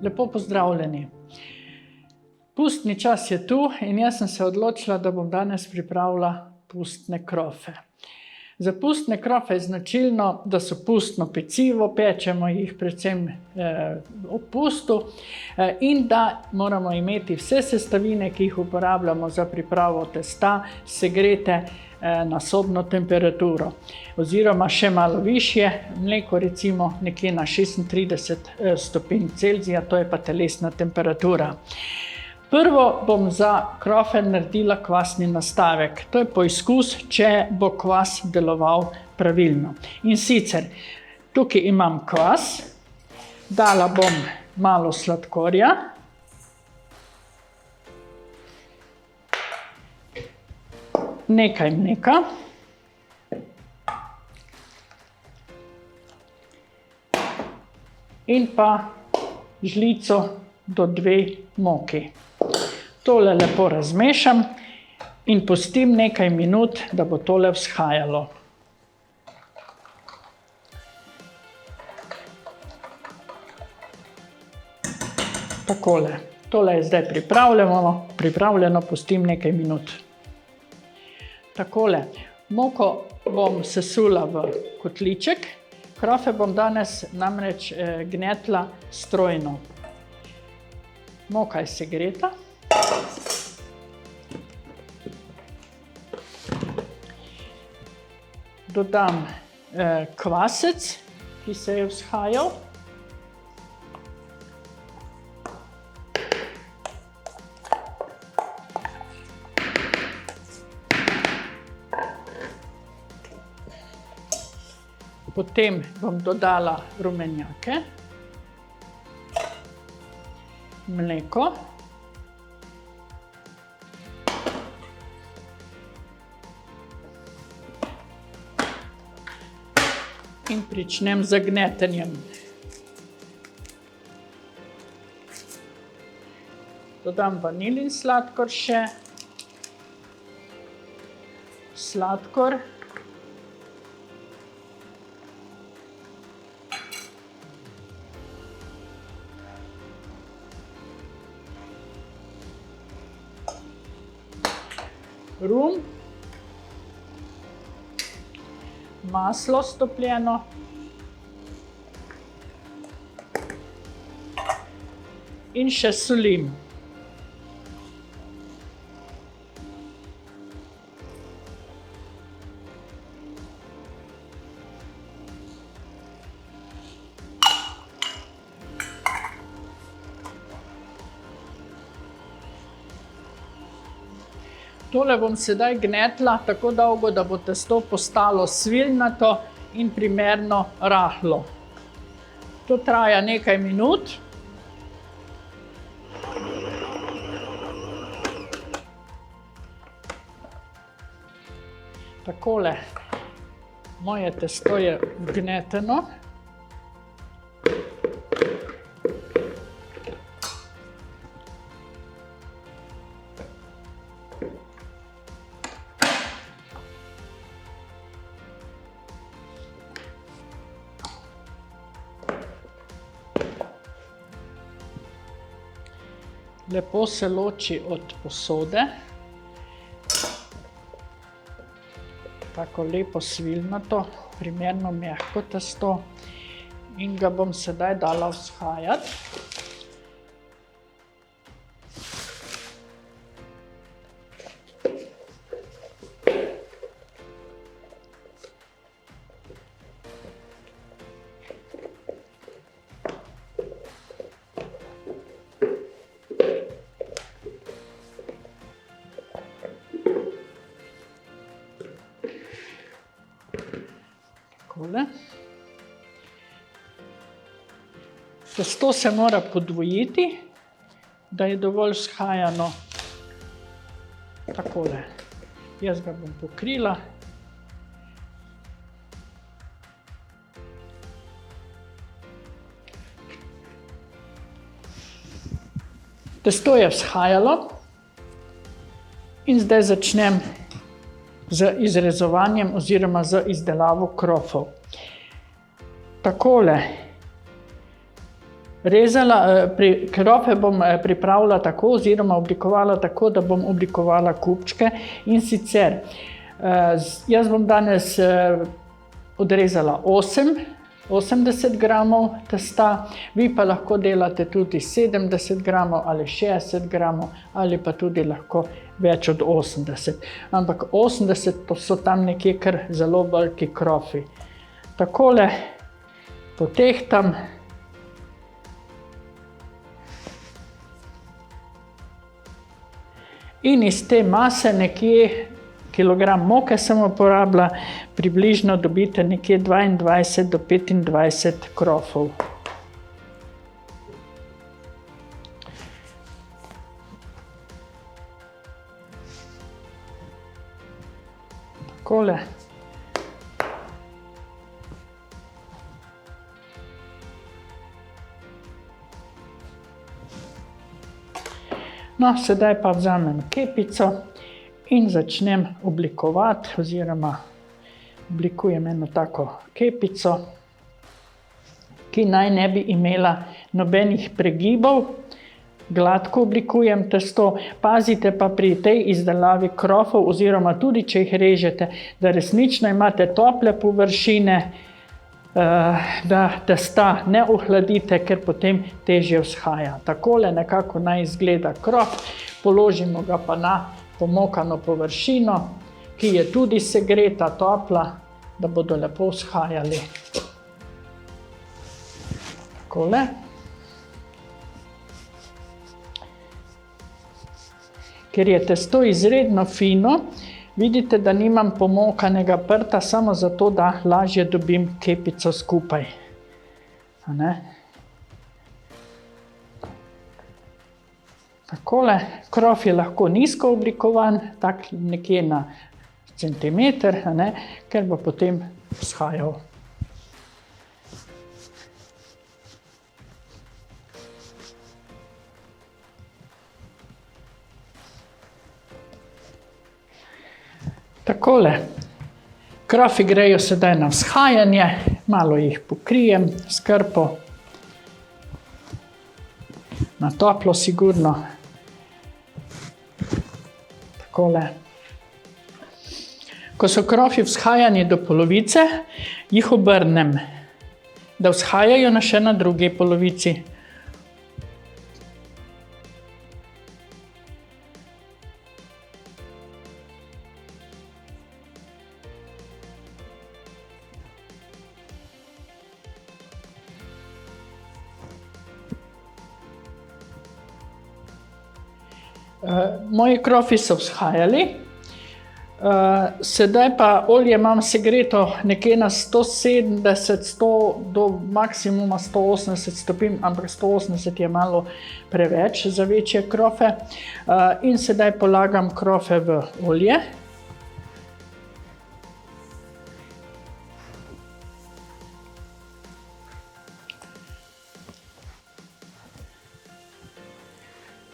Lepo pozdravljeni. Pustni čas je tu in jaz sem se odločila, da bom danes pripravila pustne krofe. Za pustne krofe je značilno, da so pustno pecivo, pečemo jih predvsem ob pustu in da moramo imeti vse sestavine, ki jih uporabljamo za pripravo testa, segrete na sobno temperaturo oziroma še malo višje, mleko recimo nekje na 36 stopinj Celzija, to je pa telesna temperatura. Prvo bom za krofe naredila kvasni nastavek. To je poizkus, če bo kvas deloval pravilno. In sicer, tukaj imam kvas, dala bom malo sladkorja, nekaj mleka, in pa žlico do 2 moki. Tole lepo razmešam in pustim nekaj minut, da bo tole vzhajalo. Takole. Tole je zdaj pripravljeno, pustim nekaj minut. Takole. Moko bom sesula v kotliček. Krofe bom danes namreč gnetla strojno. Moka je segreta. Dodam kvasec, ki se je vzhajal. Potem bom dodala rumenjake, mleko, in pričnem z gnetenjem. Dodam vanilin sladkor še, sladkor, rum, maslo stopljeno in še solim. Tole bom sedaj gnetla tako dolgo, da bo testo postalo svilnato in primerno rahlo. To traja nekaj minut. Takole, moje testo je gneteno. Lepo se loči od posode. Tako lepo svilnato, primerno mehko testo. In ga bom sedaj dala vzhajati. Testo se mora podvojiti, da je dovolj vzhajano. Takole. Jaz ga bom pokrila. Testo je vzhajalo in zdaj začnem z izrezovanjem oziroma z izdelavo krofov. Takole Krofe bom pripravila tako oziroma oblikovala tako, da bom oblikovala kupčke, in sicer jaz bom danes odrezala 80 gramov testa, vi pa lahko delate tudi 70 gramov ali 60 gramov ali pa tudi lahko več od 80. Ampak 80 to so tam nekje kar zelo veliki krofi. Takole potehtam. In iz te mase nekje kilogram moke sem uporabila, približno dobite nekje 22 do 25 krofov. Takole. No, sedaj pa vzamem kepico in začnem oblikovati, oziroma oblikujem eno tako kepico, ki naj ne bi imela nobenih pregibov. Gladko oblikujem testo, pazite pa pri tej izdelavi krofov, oziroma tudi če jih režete, da resnično imate tople površine, da testa ne ohladite, ker potem težje vzhaja. Takole nekako naj izgleda krof, položimo ga pa na pomokano površino, ki je tudi segreta, topla, da bodo lepo vzhajali. Takole. Ker je testo izredno fino, vidite, da nimam pomokanega prta, samo zato, da lažje dobim kepico skupaj. Takole, krof je lahko nizko oblikovan, tak nekje na centimeter, ker bo potem vzhajal. Takole, krofi grejo sedaj na vzhajanje, malo jih pokrijem s krpo, na toplo sigurno. Takole. Ko so krofi vzhajani do polovice, jih obrnem, da vzhajajo še na drugi polovici. Moji krofi so vzhajali, sedaj pa olje imam segreto nekje na 170 do maksimuma 180 stopinj, ampak 180 je malo preveč za večje krofe. In sedaj polagam krofe v olje.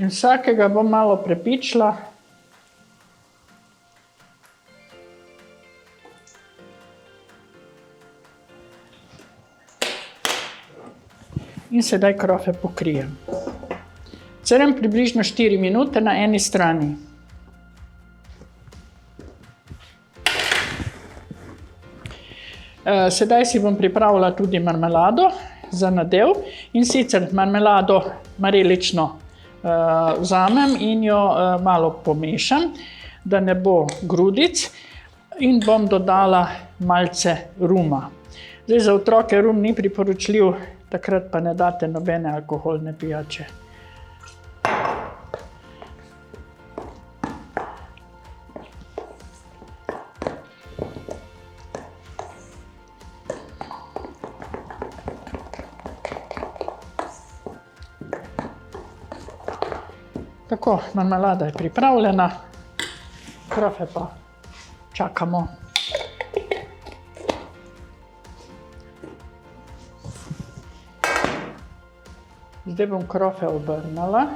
In vsakega bom malo prepičila. In sedaj krofe pokrijem. Crem približno 4 minute na eni strani. Sedaj si bom pripravila tudi marmelado za nadev, in sicer marmelado marelično vzamem in jo malo pomešam, da ne bo grudic, in bom dodala malce ruma. Zdaj, za otroke rum ni priporočljiv, takrat pa ne date nobene alkoholne pijače. Tako, marmelada je pripravljena, krofe pa čakamo. Zdaj bom krofe obrnila.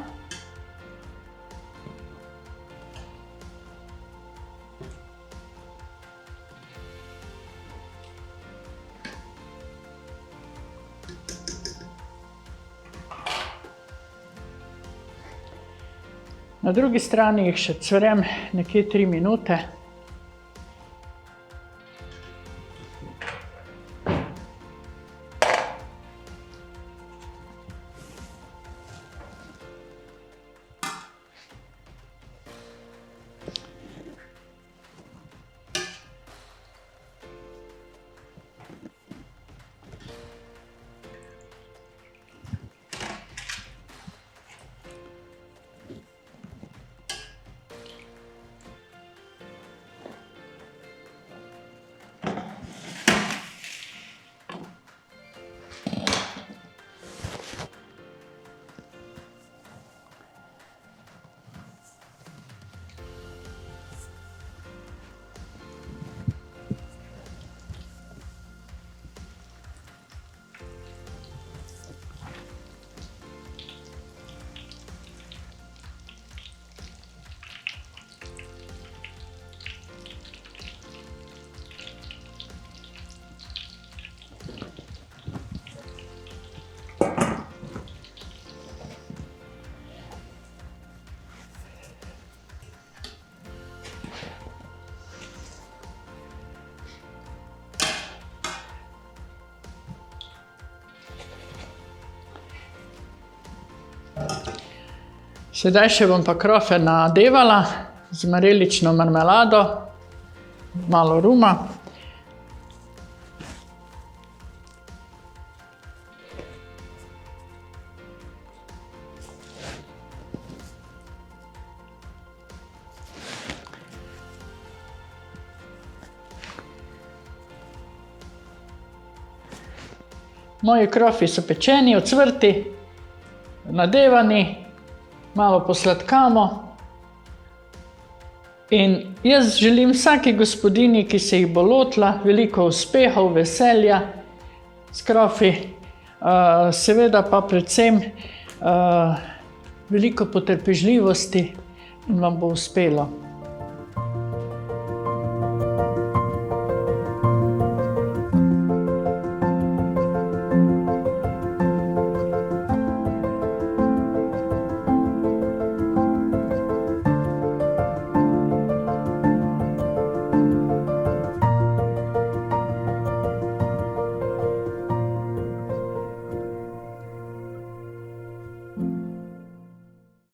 Na drugi strani jih še cvrem nekje 3 minute. Sedaj še bom pa krofe nadevala z marelično marmelado, malo ruma. Moji krofi so pečeni, ocvrti, nadevani. Malo posladkamo in jaz želim vsaki gospodinji, ki se jih bo lotila, veliko uspehov, veselja s krofi, seveda pa predvsem veliko potrpežljivosti in vam bo uspelo.